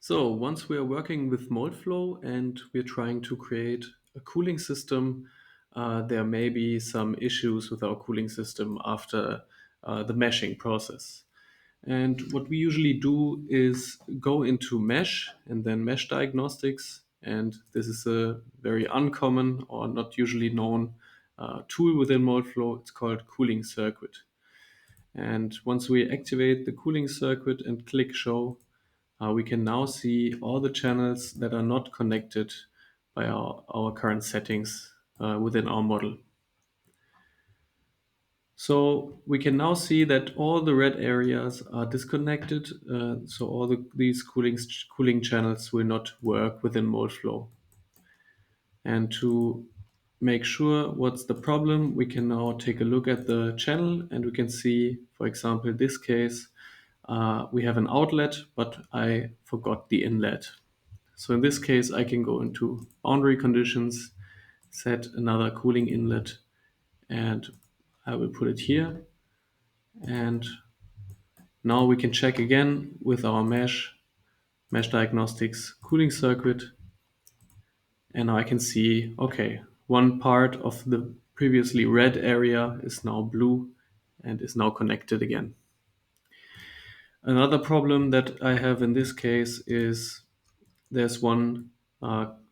So once we are working with Moldflow and we're trying to create a cooling system, there may be some issues with our cooling system after the meshing process. And what we usually do is go into mesh and then mesh diagnostics. And this is a very uncommon or not usually known tool within Moldflow. It's called cooling circuit. And once we activate the cooling circuit and click show, we can now see all the channels that are not connected by our current settings within our model. So we can now see that all the red areas are disconnected. So all these cooling channels will not work within Moldflow. And to make sure what's the problem, we can now take a look at the channel and we can see, for example, this case, we have an outlet, but I forgot the inlet. So in this case, I can go into boundary conditions, set another cooling inlet, and I will put it here. And now we can check again with our mesh diagnostics cooling circuit. And now I can see, okay, one part of the previously red area is now blue and is now connected again. Another problem that I have in this case is there's one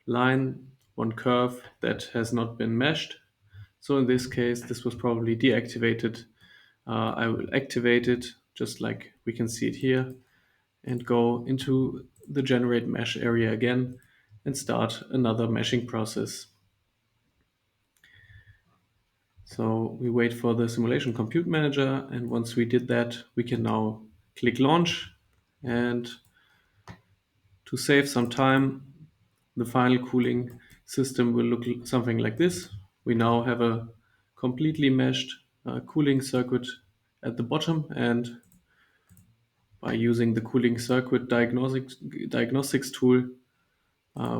line, one curve that has not been meshed. So in this case, this was probably deactivated. I will activate it just like we can see it here and go into the generate mesh area again and start another meshing process. So we wait for the simulation compute manager, and once we did that, we can now click launch. And to save some time, the final cooling system will look something like this. We now have a completely meshed cooling circuit at the bottom, and by using the cooling circuit diagnostics tool,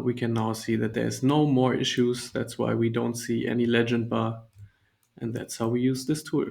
we can now see that there's no more issues. That's why we don't see any legend bar, and that's how we use this tool.